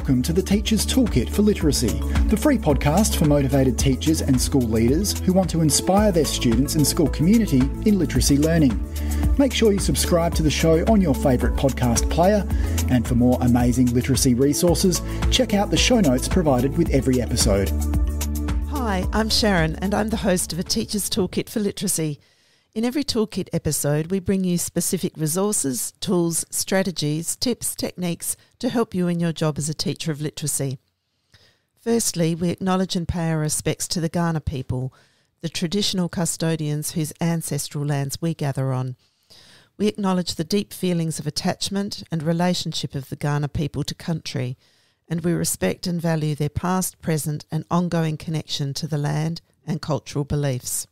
welcome to the Teacher's Toolkit for Literacy, the free podcast for motivated teachers and school leaders who want to inspire their students and school community in literacy learning. Make sure you subscribe to the show on your favourite podcast player, and for more amazing literacy resources, check out the show notes provided with every episode. Hi, I'm Sharon and I'm the host of A Teacher's Toolkit for Literacy. In every Toolkit episode, we bring you specific resources, tools, strategies, tips, techniques to help you in your job as a teacher of literacy. Firstly, we acknowledge and pay our respects to the Kaurna people, the traditional custodians whose ancestral lands we gather on. We acknowledge the deep feelings of attachment and relationship of the Kaurna people to country, and we respect and value their past, present and ongoing connection to the land and cultural beliefs.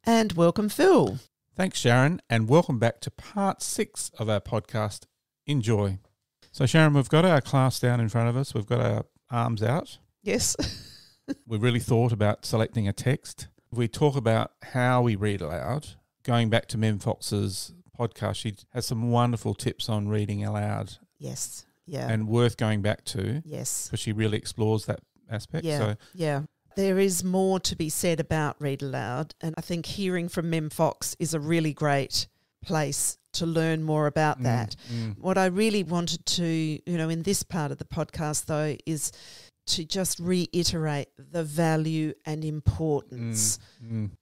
And welcome, Phil. Thanks, Sharon, and welcome back to part 6 of our podcast, Enjoy. So, Sharon, we've got our class down in front of us. We've got our arms out. Yes. We really thought about selecting a text. We talk about how we read aloud. Going back to Mem Fox's podcast, she has some wonderful tips on reading aloud. Yes, yeah. And worth going back to. Yes. Because she really explores that aspect. Yeah. There is more to be said about read aloud, and I think hearing from Mem Fox is a really great place to learn more about that. What I really wanted to, in this part of the podcast though, is to just reiterate the value and importance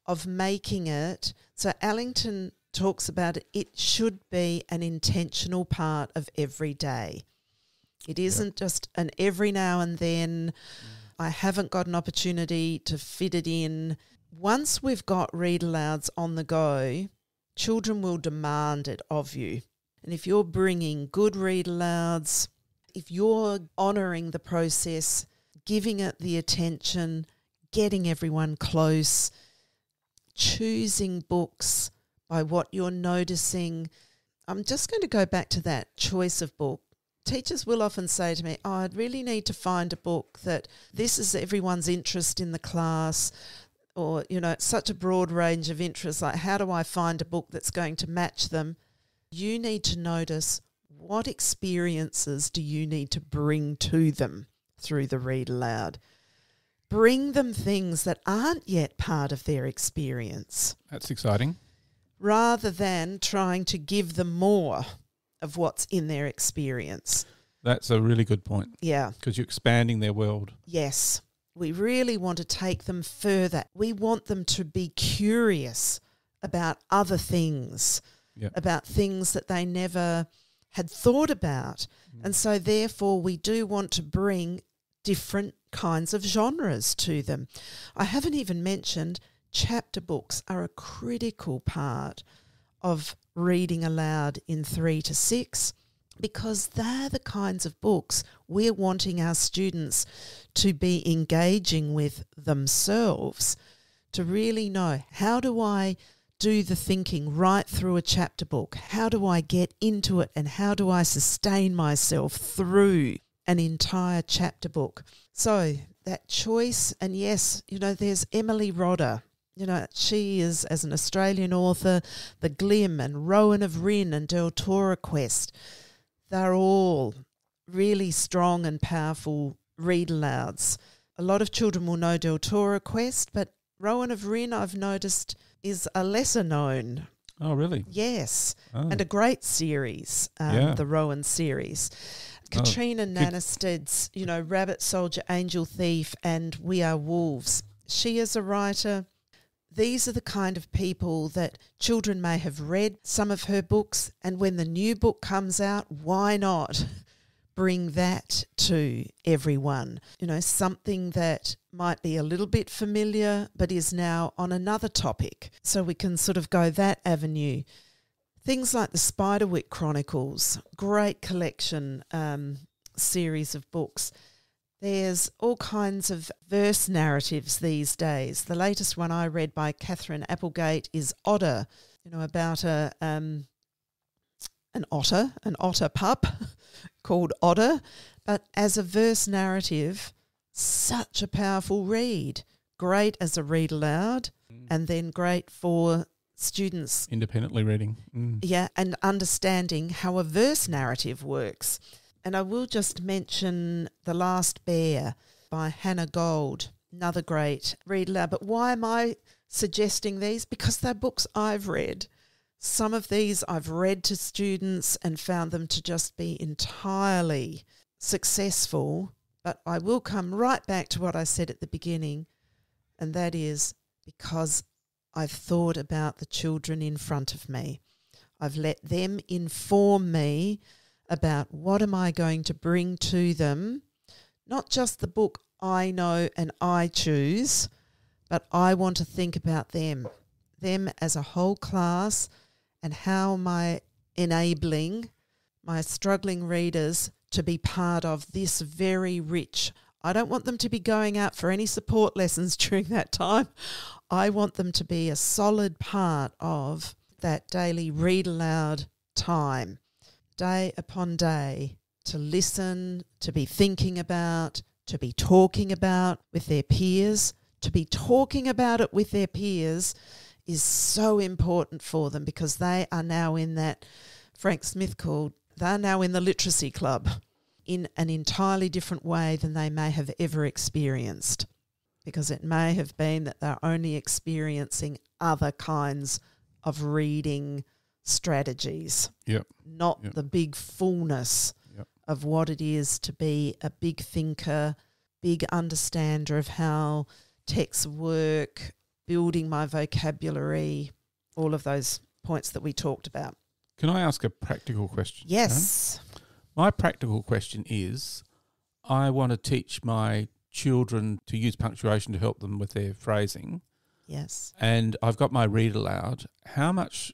of making it. So Allington talks about it should be an intentional part of every day. It isn't just an every now and then, I haven't got an opportunity to fit it in. Once we've got read-alouds on the go, children will demand it of you. And if you're bringing good read-alouds, if you're honouring the process, giving it the attention, getting everyone close, choosing books by what you're noticing. I'm just going to go back to that choice of book. Teachers will often say to me, I'd really need to find a book that this is everyone's interest in the class, or, it's such a broad range of interests. Like, how do I find a book that's going to match them? You need to notice what experiences do you need to bring to them through the read aloud. Bring them things that aren't yet part of their experience. That's exciting. Rather than trying to give them more of what's in their experience. That's a really good point. Yeah. Because you're expanding their world. Yes. We really want to take them further. We want them to be curious about other things, about things that they never had thought about. And so therefore we do want to bring different kinds of genres to them. I haven't even mentioned chapter books are a critical part of reading aloud in 3 to 6, because they're the kinds of books we're wanting our students to be engaging with themselves, to really know, how do I do the thinking right through a chapter book? How do I get into it, and how do I sustain myself through an entire chapter book? So that choice, and yes, there's Emily Rodda. She is, as an Australian author, the Glim and Rowan of Rin and Deltora Quest. They're all really strong and powerful read-alouds. A lot of children will know Deltora Quest, but Rowan of Rin, I've noticed, is a lesser known. Oh, really? Yes, and a great series, the Rowan series. Katrina Nannestad's, Rabbit Soldier, Angel Thief and We Are Wolves. She is a writer. These are the kind of people that children may have read some of her books, and when the new book comes out, why not bring that to everyone? Something that might be a little bit familiar but is now on another topic. So we can sort of go that avenue. Things like the Spiderwick Chronicles, great collection series of books. There's all kinds of verse narratives these days. The latest one I read by Catherine Applegate is Otter, about an otter pup called Otter, but as a verse narrative, such a powerful read. Great as a read aloud, and then great for students. Independently reading. Yeah, and understanding how a verse narrative works. And I will just mention The Last Bear by Hannah Gold, another great read aloud. But why am I suggesting these? Because they're books I've read. Some of these I've read to students and found them to just be entirely successful. But I will come right back to what I said at the beginning, and that is because I've thought about the children in front of me. I've let them inform me about what am I going to bring to them, not just the book I know and I choose, but I want to think about them as a whole class, and how am I enabling my struggling readers to be part of this very rich. I don't want them to be going out for any support lessons during that time. I want them to be a solid part of that daily read aloud time, day upon day, to listen, to be thinking about, to be talking about with their peers. To be talking about it with their peers is so important for them, because they are now in that, Frank Smith called, they're now in the literacy club in an entirely different way than they may have ever experienced, because it may have been that they're only experiencing other kinds of reading strategies, not the big fullness of what it is to be a big thinker, big understander of how texts work, building my vocabulary, all of those points that we talked about. Can I ask a practical question? Yes. Karen? My practical question is, I want to teach my children to use punctuation to help them with their phrasing. Yes. And I've got my read aloud. How much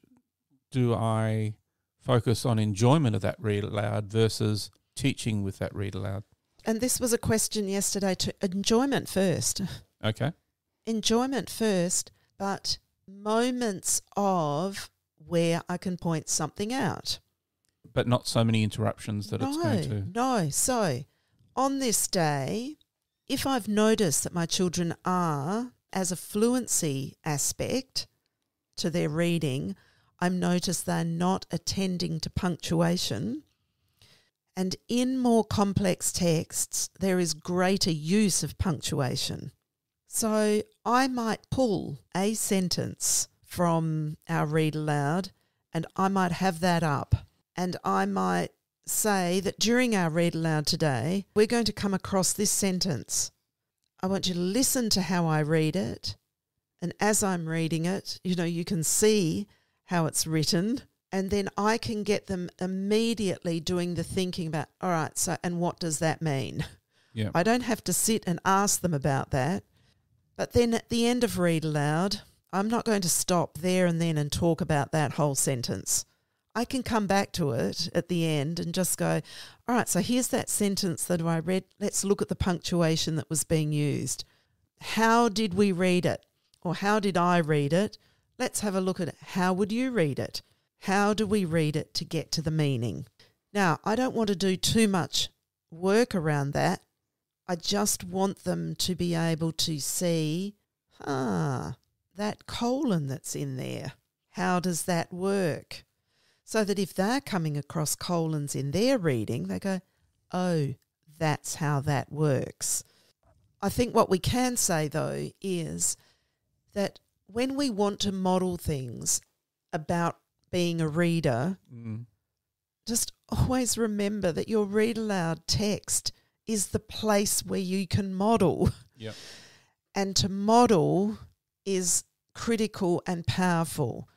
do I focus on enjoyment of that read aloud versus teaching with that read aloud? And this was a question yesterday too. Enjoyment first. Okay. Enjoyment first, but moments of where I can point something out. But not so many interruptions that it's going to... No. So on this day, if I've noticed that my children are, as a fluency aspect to their reading, I've noticed they're not attending to punctuation. And in more complex texts, there is greater use of punctuation. So I might pull a sentence from our read aloud, and I might have that up. And I might say that during our read aloud today, we're going to come across this sentence. I want you to listen to how I read it. And as I'm reading it, you can see how it's written. And then I can get them immediately doing the thinking about, all right, so, and what does that mean? Yeah. I don't have to sit and ask them about that. But then at the end of read aloud, I'm not going to stop there and then and talk about that whole sentence. I can come back to it at the end and just go, all right, so here's that sentence that I read. Let's look at the punctuation that was being used. How did we read it? Or how did I read it? Let's have a look at it. How would you read it? How do we read it to get to the meaning? Now, I don't want to do too much work around that. I just want them to be able to see, that colon that's in there. How does that work? So that if they're coming across colons in their reading, they go, oh, that's how that works. I think what we can say, though, is that when we want to model things about being a reader, just always remember that your read aloud text is the place where you can model. Yep. And to model is critical and powerful.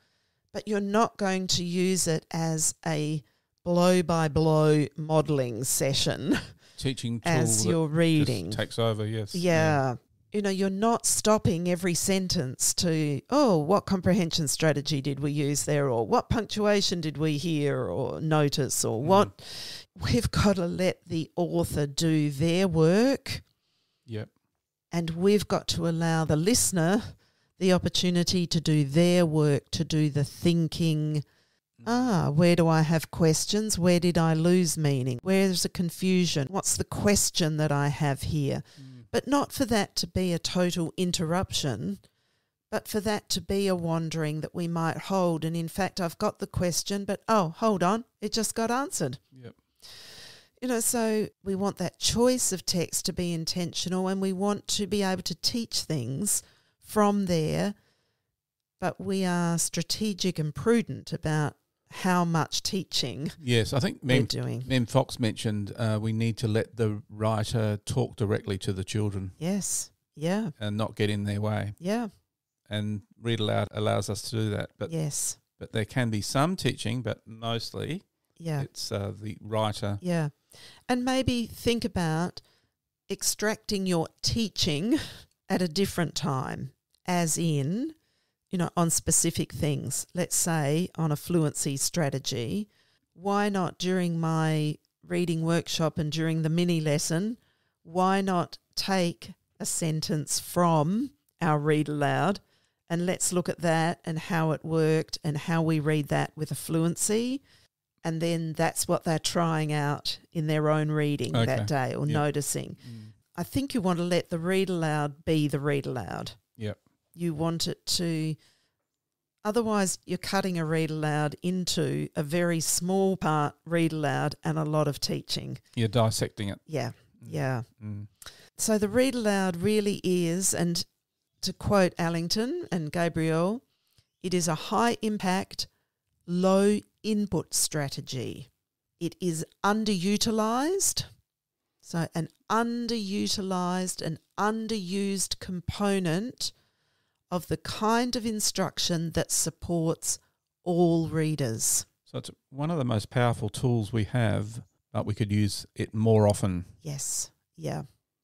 But you're not going to use it as a blow-by-blow modelling session. Teaching tool as you're reading. Just takes over, yes. Yeah. You're not stopping every sentence to, what comprehension strategy did we use there, or what punctuation did we hear or notice, or what. We've got to let the author do their work. Yep. And we've got to allow the listener the opportunity to do their work, to do the thinking. Where do I have questions? Where did I lose meaning? Where's the confusion? What's the question that I have here? But not for that to be a total interruption, but for that to be a wandering that we might hold. And in fact, I've got the question, but hold on, it just got answered. Yep. So we want that choice of text to be intentional, and we want to be able to teach things from there, but we are strategic and prudent about how much teaching Yes, I think we're doing. Mem Fox mentioned we need to let the writer talk directly to the children. Yes, yeah. And not get in their way. Yeah. And Read Aloud allows us to do that. But yes. But there can be some teaching, but mostly it's the writer. Yeah. And maybe think about extracting your teaching at a different time, as in, on specific things. Let's say on a fluency strategy, why not during my reading workshop and during the mini lesson, why not take a sentence from our Read Aloud and let's look at that and how it worked and how we read that with a fluency. And then that's what they're trying out in their own reading that day or noticing. I think you want to let the Read Aloud be the Read Aloud. Yep. You want it to, otherwise you're cutting a Read Aloud into a very small part Read Aloud and a lot of teaching. You're dissecting it. Yeah, yeah. So the Read Aloud really is, and to quote Allington and Gabriel, it is a high impact, low input strategy. It is underutilised. So an underutilised and underused component of the kind of instruction that supports all readers. So it's one of the most powerful tools we have, but we could use it more often. Yes, yeah.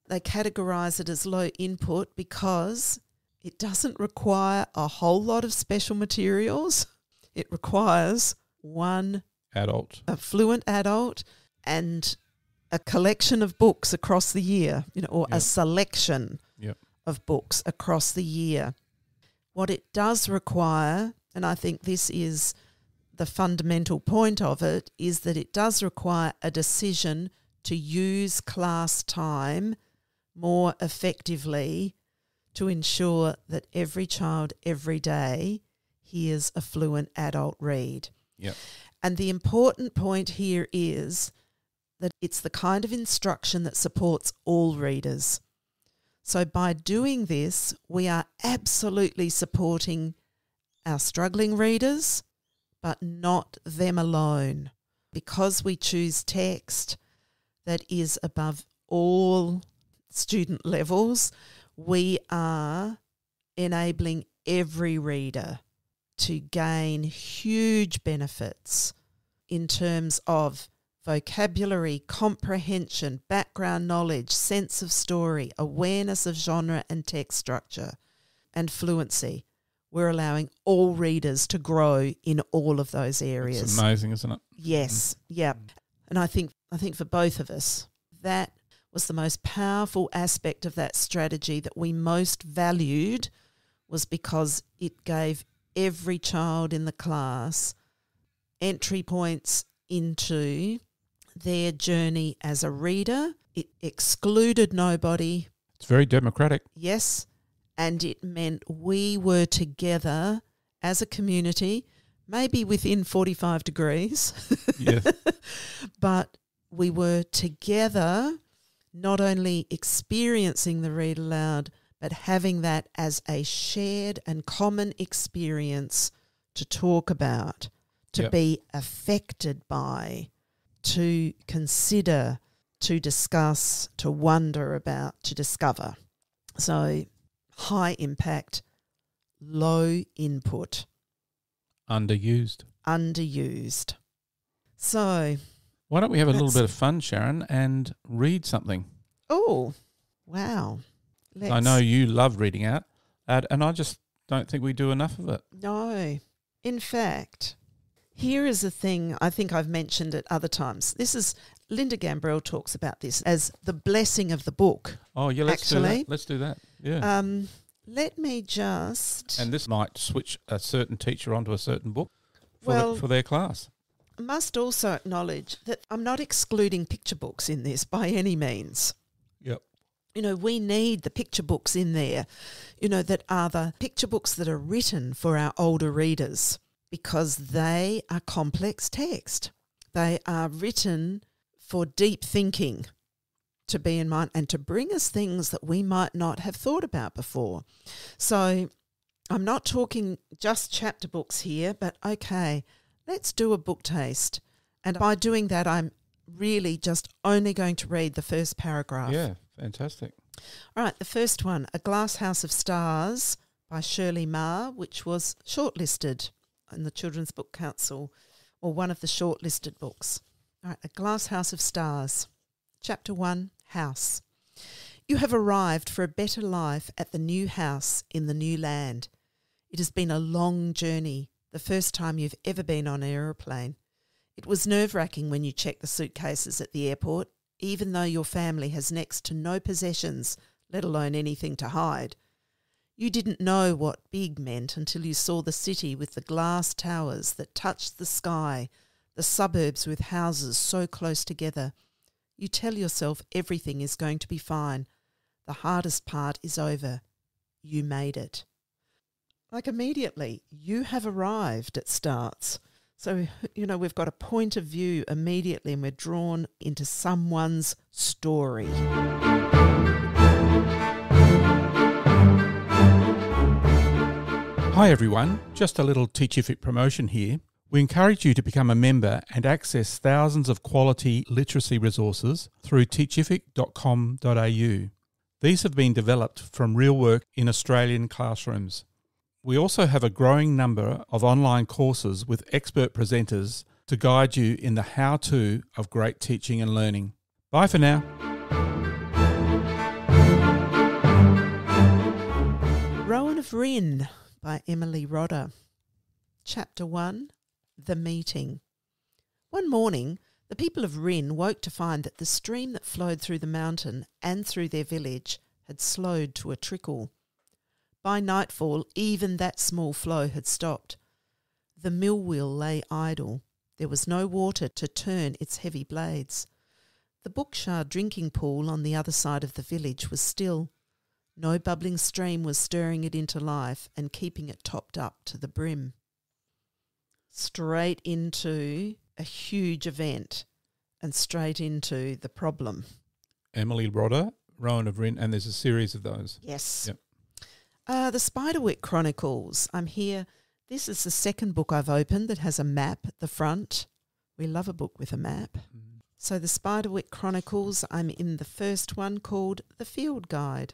They categorise it as low input because it doesn't require a whole lot of special materials. It requires one adult, a fluent adult, and a collection of books across the year, or a selection of books across the year. What it does require, and I think this is the fundamental point of it, is that it does require a decision to use class time more effectively to ensure that every child every day hears a fluent adult read. Yep. And the important point here is that it's the kind of instruction that supports all readers. So by doing this, we are absolutely supporting our struggling readers, but not them alone. Because we choose text that is above all student levels, we are enabling every reader to gain huge benefits in terms of vocabulary, comprehension, background knowledge, sense of story, awareness of genre and text structure, and fluency. We're allowing all readers to grow in all of those areas. It's amazing, isn't it? Yes, yeah. And I think for both of us, that was the most powerful aspect of that strategy that we most valued, was because it gave every child in the class entry points into their journey as a reader. It excluded nobody. It's very democratic. Yes, and it meant we were together as a community, maybe within 45 degrees, Yes. but we were together not only experiencing the Read Aloud, but having that as a shared and common experience to talk about, to be affected by, to consider, to discuss, to wonder about, to discover. So high impact, low input. Underused. So why don't we have a little bit of fun, Sharon, and read something? Oh, wow. I know you love reading out, and I just don't think we do enough of it. No. In fact, here is a thing, I think I've mentioned it other times. This is, Linda Gambrell talks about this as the blessing of the book. Oh, yeah, let's do that. Let's do that, yeah. Let me just... And this might switch a certain teacher onto a certain book for their class. I must also acknowledge that I'm not excluding picture books in this by any means. Yep. We need the picture books in there, that are the picture books that are written for our older readers, because they are complex text. They are written for deep thinking to be in mind and to bring us things that we might not have thought about before. So I'm not talking just chapter books here, but okay, let's do a book taste. And by doing that, I'm really just only going to read the first paragraph. Yeah, fantastic. All right, the first one, A Glass House of Stars by Shirley Marr, which was shortlisted in the Children's Book Council, or one of the shortlisted books. All right, A Glass House of Stars. Chapter 1, House. You have arrived for a better life at the new house in the new land. It has been a long journey, the first time you've ever been on an aeroplane. It was nerve-wracking when you checked the suitcases at the airport, even though your family has next to no possessions, let alone anything to hide. You didn't know what big meant until you saw the city with the glass towers that touched the sky, the suburbs with houses so close together. You tell yourself everything is going to be fine. The hardest part is over. You made it. Like immediately, you have arrived, it starts. So, we've got a point of view immediately and we're drawn into someone's story. Hi everyone, just a little Teachific promotion here. We encourage you to become a member and access thousands of quality literacy resources through teachific.com.au. These have been developed from real work in Australian classrooms. We also have a growing number of online courses with expert presenters to guide you in the how-to of great teaching and learning. Bye for now. Rowan of Rin by Emily Rodda. Chapter 1, The Meeting. One morning, the people of Rin woke to find that the stream that flowed through the mountain and through their village had slowed to a trickle. By nightfall, even that small flow had stopped. The mill wheel lay idle. There was no water to turn its heavy blades. The Bookshire drinking pool on the other side of the village was still. No bubbling stream was stirring it into life and keeping it topped up to the brim. Straight into a huge event and straight into the problem. Emily Rodda, Rowan of Rin, and there's a series of those. Yes. Yep. The Spiderwick Chronicles. I'm here. This is the second book I've opened that has a map at the front. We love a book with a map. Mm. So the Spiderwick Chronicles, I'm in the first one called The Field Guide.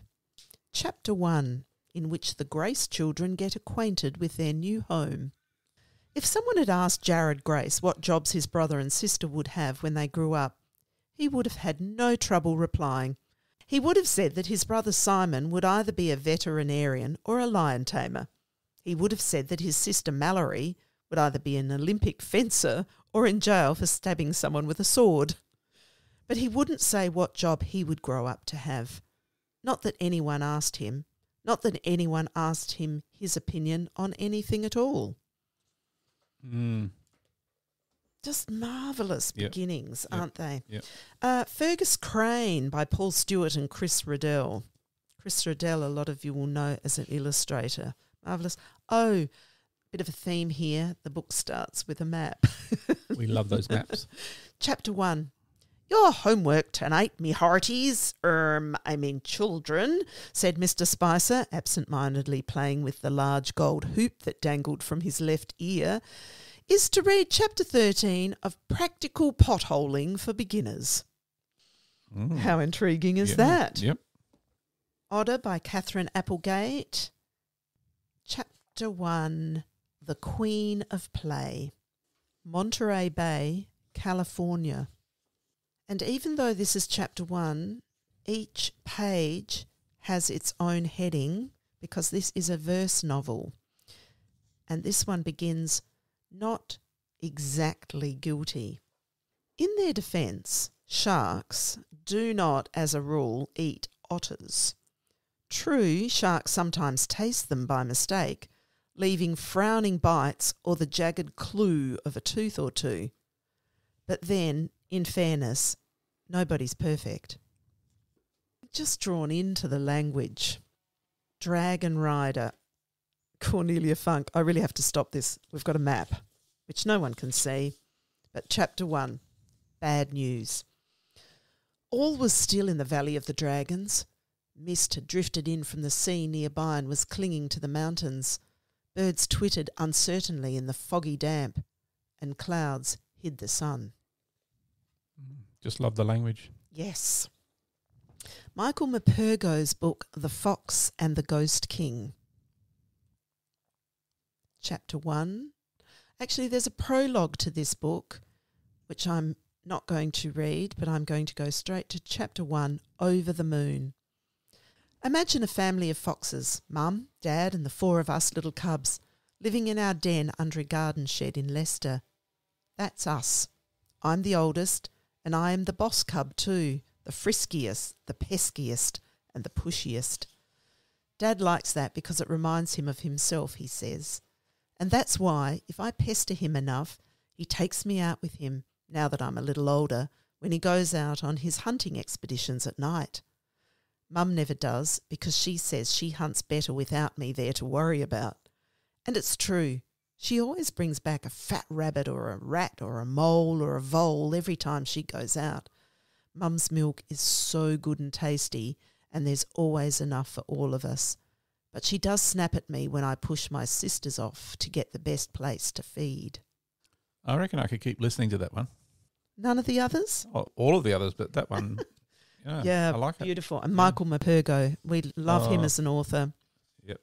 Chapter 1, in which the Grace children get acquainted with their new home. If someone had asked Jared Grace what jobs his brother and sister would have when they grew up, he would have had no trouble replying. He would have said that his brother Simon would either be a veterinarian or a lion tamer. He would have said that his sister Mallory would either be an Olympic fencer or in jail for stabbing someone with a sword. But he wouldn't say what job he would grow up to have. Not that anyone asked him. Not that anyone asked him his opinion on anything at all. Just marvellous beginnings, aren't they? Yep. Fergus Crane by Paul Stewart and Chris Riddell. Chris Riddell, a lot of you will know as an illustrator. Marvellous. Oh, bit of a theme here. The book starts with a map. We love those maps. Chapter 1. Your homework tonight, me hearties, children, said Mr. Spicer, absent-mindedly playing with the large gold hoop that dangled from his left ear, is to read Chapter 13 of Practical Potholing for Beginners. How intriguing is that? Yep. Otter by Catherine Applegate. Chapter 1, The Queen of Play. Monterey Bay, California. And even though this is Chapter 1, each page has its own heading because this is a verse novel. And this one begins, not exactly guilty. In their defence, sharks do not, as a rule, eat otters. True, sharks sometimes taste them by mistake, leaving frowning bites or the jagged clue of a tooth or two. But then, in fairness, nobody's perfect. Just drawn into the language. Dragon Rider. Cornelia Funk. I really have to stop this. We've got a map, which no one can see. But Chapter 1, Bad News. All was still in the Valley of the Dragons. Mist had drifted in from the sea nearby and was clinging to the mountains. Birds twittered uncertainly in the foggy damp, and clouds hid the sun. Just love the language. Yes. Michael Morpurgo's book, The Fox and the Ghost King. Chapter 1. Actually, there's a prologue to this book, which I'm not going to read, but I'm going to go straight to Chapter 1, Over the Moon. Imagine a family of foxes, Mum, Dad and the 4 of us little cubs, living in our den under a garden shed in Leicester. That's us. I'm the oldest, and I am the boss cub too, the friskiest, the peskiest and the pushiest. Dad likes that because it reminds him of himself, he says. And that's why, if I pester him enough, he takes me out with him, now that I'm a little older, when he goes out on his hunting expeditions at night. Mum never does, because she says she hunts better without me there to worry about. And it's true. She always brings back a fat rabbit or a rat or a mole or a vole every time she goes out. Mum's milk is so good and tasty, and there's always enough for all of us. But she does snap at me when I push my sisters off to get the best place to feed. I reckon I could keep listening to that one. None of the others? Oh, all of the others, but that one, I like it. Beautiful. And Michael Morpurgo, we love him as an author. Yep.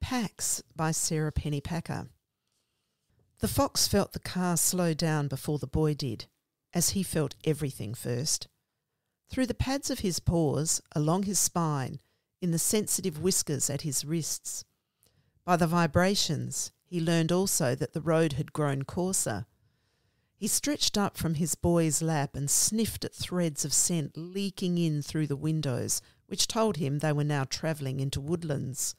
Pax by Sarah Penny Packer. The fox felt the car slow down before the boy did, as he felt everything first. Through the pads of his paws, along his spine, in the sensitive whiskers at his wrists. By the vibrations, he learned also that the road had grown coarser. He stretched up from his boy's lap and sniffed at threads of scent leaking in through the windows, which told him they were now travelling into woodlands.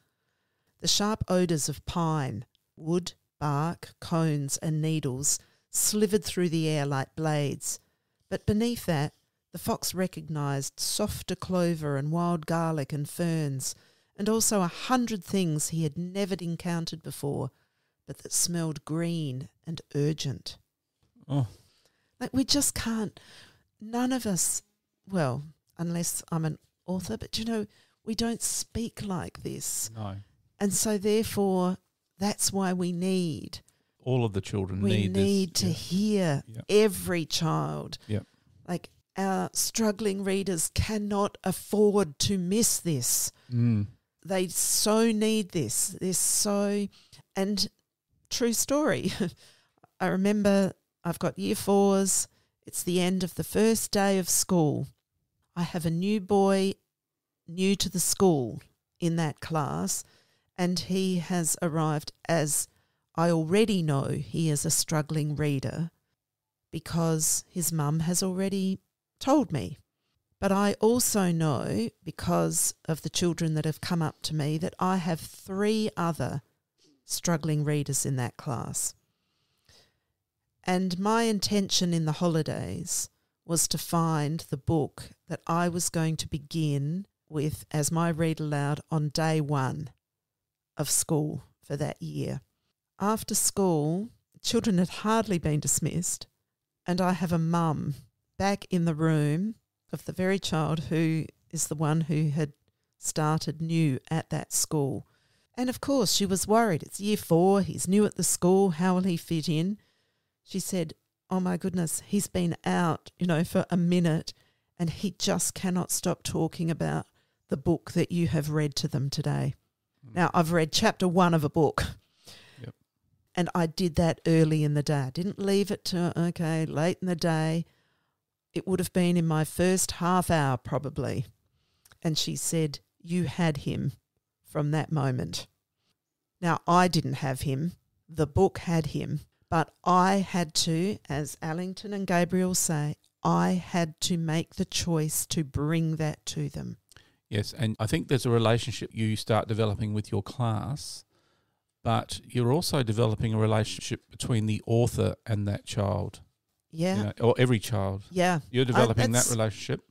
The sharp odours of pine, wood, bark, cones and needles slivered through the air like blades, but beneath that the fox recognised softer clover and wild garlic and ferns, and also 100 things he had never encountered before, but that smelled green and urgent. Oh. Like we just can't, none of us, well, unless I'm an author, but we don't speak like this. No. And so therefore, that's why we need. All of the children we need this. To hear every child. Yep. Like our struggling readers cannot afford to miss this. Mm. They so need this. They're so, and true story. I remember I've got year 4s. It's the end of the first day of school. I have a new boy new to the school in that class, and he has arrived as I already know he is a struggling reader because his mum has already told me. But I also know, because of the children that have come up to me, that I have 3 other struggling readers in that class. And my intention in the holidays was to find the book that I was going to begin with as my read aloud on day 1 of school for that year. After school, children had hardly been dismissed, and I have a mum back in the room of the very child who is the one who had started new at that school. And of course she was worried. It's year 4, he's new at the school, how will he fit in? She said, oh my goodness, he's been out, for a minute and he just cannot stop talking about the book that you have read to them today. Now, I've read chapter 1 of a book. Yep. And I did that early in the day. I didn't leave it to, late in the day. It would have been in my first half hour probably. And she said, you had him from that moment. Now, I didn't have him. The book had him. But I had to, as Allington and Gabriel say, I had to make the choice to bring that to them. Yes, and I think there's a relationship you start developing with your class, but you're also developing a relationship between the author and that child. Yeah. Or every child. Yeah. You're developing that relationship.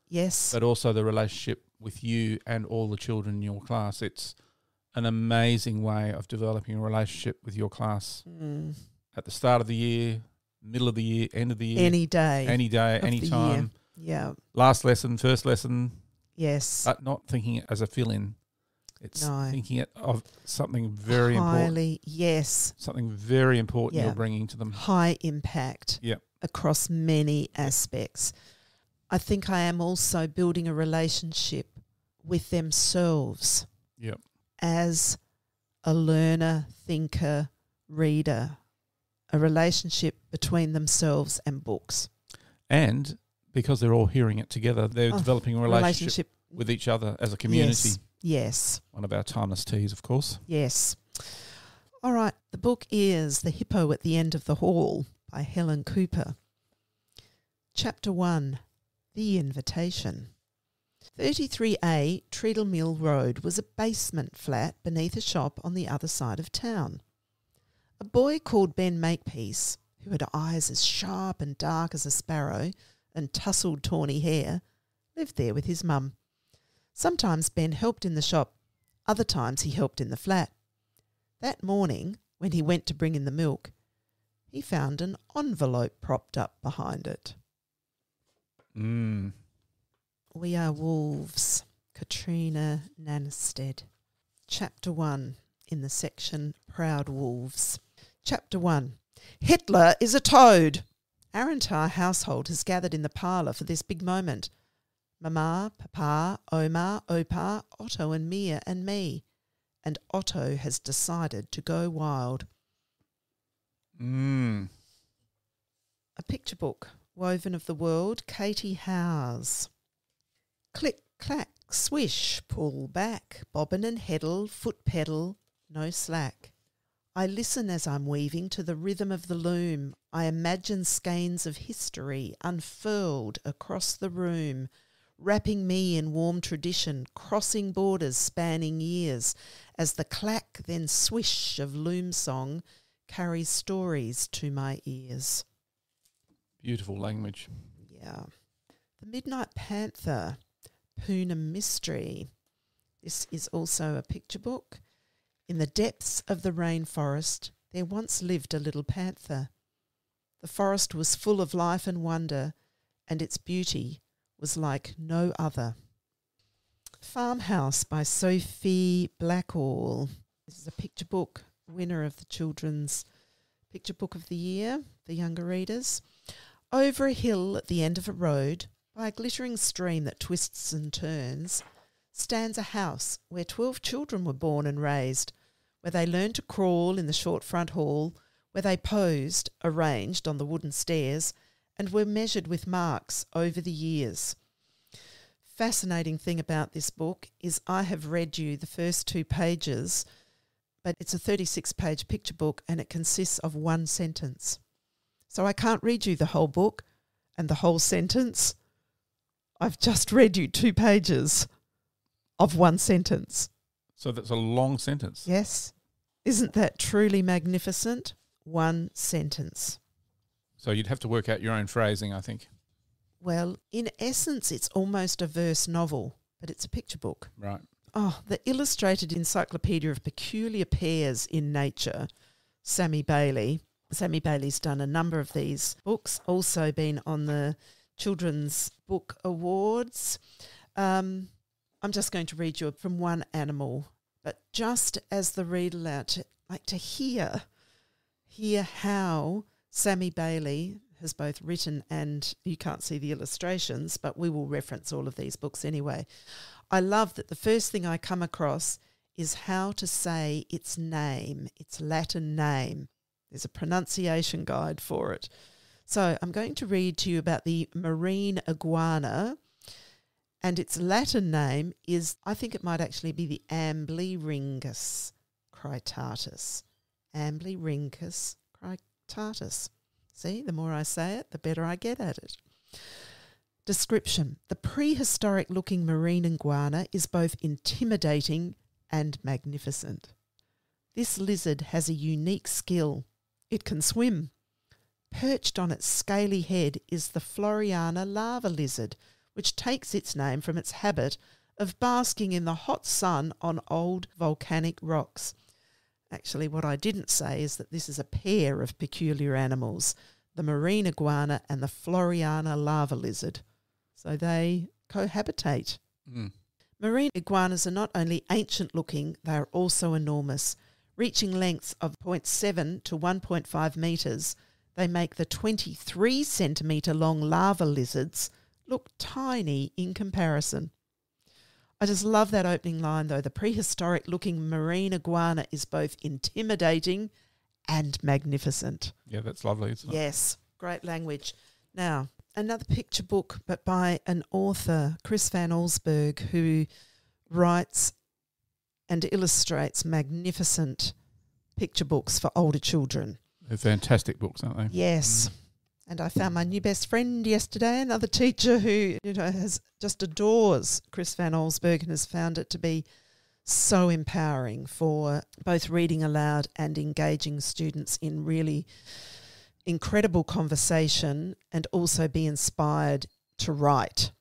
Yes. But also the relationship with you and all the children in your class. It's an amazing way of developing a relationship with your class. At the start of the year, middle of the year, end of the year. Any day. Any time. Yeah. Last lesson, first lesson, Yes. but not thinking it as a fill-in. It's No. thinking it of something very important. Yes. Something very important Yeah. you're bringing to them. High impact across many aspects. I think I am also building a relationship with themselves as a learner, thinker, reader, a relationship between themselves and books. And because they're all hearing it together, they're developing a relationship with each other as a community. Yes. One of our timeless teas, of course. Yes. All right. The book is The Hippo at the End of the Hall by Helen Cooper. Chapter 1, The Invitation. 33A Treadle Mill Road was a basement flat beneath a shop on the other side of town. A boy called Ben Makepeace, who had eyes as sharp and dark as a sparrow and tousled tawny hair, lived there with his mum. Sometimes Ben helped in the shop, other times he helped in the flat. That morning, when he went to bring in the milk, he found an envelope propped up behind it. We Are Wolves, Katrina Nannestad. Chapter 1, in the section Proud Wolves. Chapter 1. Hitler is a toad. Our entire household has gathered in the parlour for this big moment. Mama, Papa, Omar, Opa, Otto and Mia and me. And Otto has decided to go wild. A picture book, woven of the world, Katie Howes. Click, clack, swish, pull back, bobbin and heddle, foot pedal, no slack. I listen as I'm weaving to the rhythm of the loom. I imagine skeins of history unfurled across the room, wrapping me in warm tradition, crossing borders, spanning years, as the clack then swish of loom song carries stories to my ears. Beautiful language. Yeah. The Midnight Panther, Poonam Mystery. This is also a picture book. In the depths of the rainforest, there once lived a little panther. The forest was full of life and wonder, and its beauty was like no other. Farmhouse by Sophie Blackall. This is a picture book, winner of the Children's Picture Book of the Year for younger readers. Over a hill at the end of a road, by a glittering stream that twists and turns, stands a house where 12 children were born and raised, where they learned to crawl in the short front hall, where they posed, arranged on the wooden stairs, and were measured with marks over the years. Fascinating thing about this book is I have read you the first 2 pages, but it's a 36-page picture book and it consists of one sentence. So I can't read you the whole book and the whole sentence. I've just read you 2 pages of one sentence. So that's a long sentence. Yes. Isn't that truly magnificent? One sentence. So you'd have to work out your own phrasing, I think. Well, in essence, it's almost a verse novel, but it's a picture book. Right. Oh, the Illustrated Encyclopedia of Peculiar Pairs in Nature, Sammy Bailey. Sammy Bailey's done a number of these books, also been on the Children's Book Awards. I'm just going to read you from one animal, but just as the read aloud, to hear how Sammy Bailey has both written, and you can't see the illustrations, but we will reference all of these books anyway. I love that the first thing I come across is how to say its name, its Latin name. There's a pronunciation guide for it. So I'm going to read to you about the marine iguana, and its Latin name is, I think it might actually be the Amblyringus critatus. Amblyringus critatus. See, the more I say it, the better I get at it. Description. The prehistoric-looking marine iguana is both intimidating and magnificent. This lizard has a unique skill. It can swim. Perched on its scaly head is the Floriana lava lizard, which takes its name from its habit of basking in the hot sun on old volcanic rocks. Actually, what I didn't say is that this is a pair of peculiar animals, the marine iguana and the Floriana lava lizard. so they cohabitate. Mm. Marine iguanas are not only ancient looking, they are also enormous. Reaching lengths of 0.7 to 1.5 metres, they make the 23 centimetre long lava lizards look tiny in comparison. I just love that opening line though. The prehistoric looking marine iguana is both intimidating and magnificent. Yeah, that's lovely, isn't it? Yes, great language. Now, another picture book, but by an author, Chris Van Allsburg, who writes and illustrates magnificent picture books for older children. They're fantastic books, aren't they? Yes. And I found my new best friend yesterday, another teacher who, has just adores Chris Van Allsburg and has found it to be so empowering for both reading aloud and engaging students in really incredible conversation and also be inspired to write.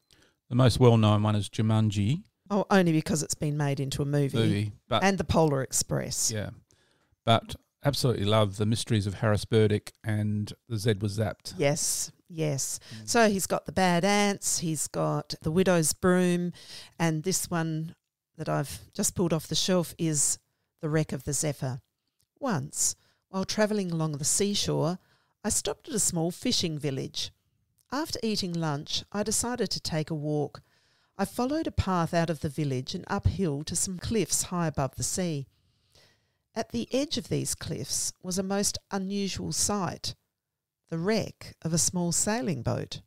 The most well-known one is Jumanji. Oh, only because it's been made into a movie. But and the Polar Express. yeah, but absolutely love The Mysteries of Harris Burdick and The Z Was Zapped. Yes. So he's got The Bad Ants, he's got The Widow's Broom, and this one that I've just pulled off the shelf is The Wreck of the Zephyr. Once, while travelling along the seashore, I stopped at a small fishing village. After eating lunch, I decided to take a walk. I followed a path out of the village and uphill to some cliffs high above the sea. At the edge of these cliffs was a most unusual sight, the wreck of a small sailing boat.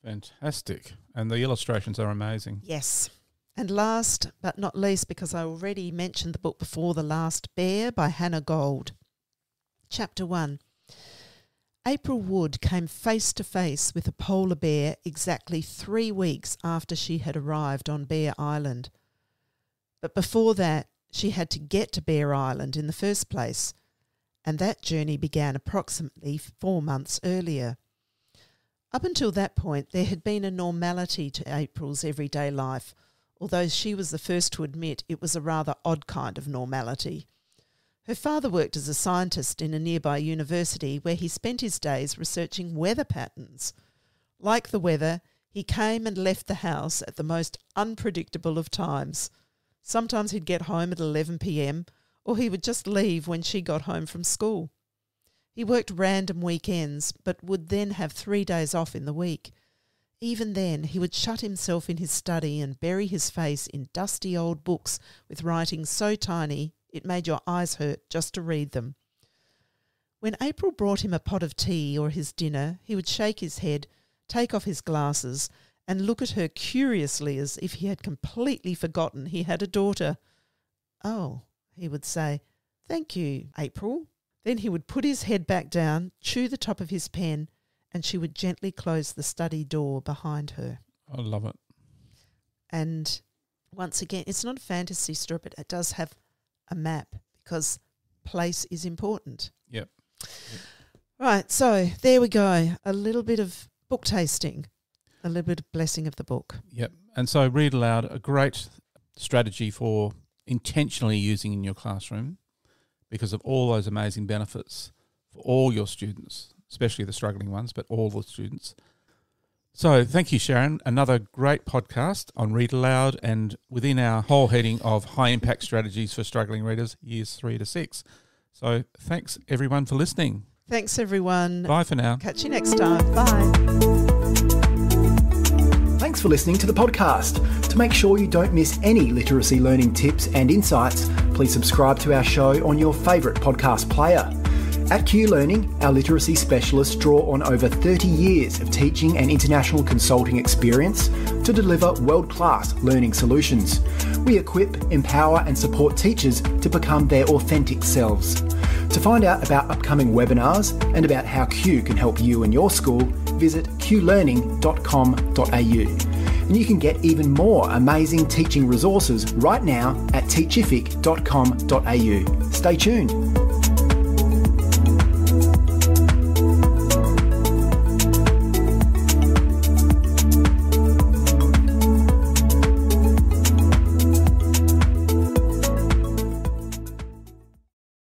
Fantastic. And the illustrations are amazing. Yes. And last but not least, because I already mentioned the book before, The Last Bear by Hannah Gold. Chapter 1. April Wood came face to face with a polar bear exactly 3 weeks after she had arrived on Bear Island. But before that, she had to get to Bear Island in the first place, and that journey began approximately 4 months earlier. Up until that point, there had been a normality to April's everyday life, although she was the first to admit it was a rather odd kind of normality. Her father worked as a scientist in a nearby university where he spent his days researching weather patterns. Like the weather, he came and left the house at the most unpredictable of times. Sometimes he'd get home at 11 p.m, or he would just leave when she got home from school. He worked random weekends, but would then have 3 days off in the week. Even then, he would shut himself in his study and bury his face in dusty old books with writing so tiny it made your eyes hurt just to read them. When April brought him a pot of tea or his dinner, he would shake his head, take off his glasses, and look at her curiously as if he had completely forgotten he had a daughter. "Oh," he would say, "thank you, April." Then he would put his head back down, chew the top of his pen, and she would gently close the study door behind her. I love it. And once again, it's not a fantasy story, but it does have a map because place is important. Yep. Right, so there we go. A little bit of book tasting, a little bit of blessing of the book. Yep. And so read aloud, a great strategy for intentionally using in your classroom because of all those amazing benefits for all your students, especially the struggling ones, but all the students. So thank you, Sharon. Another great podcast on Read Aloud and within our whole heading of high impact strategies for struggling readers, years 3 to 6. So thanks everyone for listening. Thanks everyone. Bye for now. Catch you next time. Bye. Thanks for listening to the podcast. To make sure you don't miss any literacy learning tips and insights, please subscribe to our show on your favourite podcast player. At Q Learning, our literacy specialists draw on over 30 years of teaching and international consulting experience to deliver world-class learning solutions. We equip, empower and support teachers to become their authentic selves. To find out about upcoming webinars and about how Q can help you and your school, visit qlearning.com.au. And you can get even more amazing teaching resources right now at teachific.com.au. Stay tuned.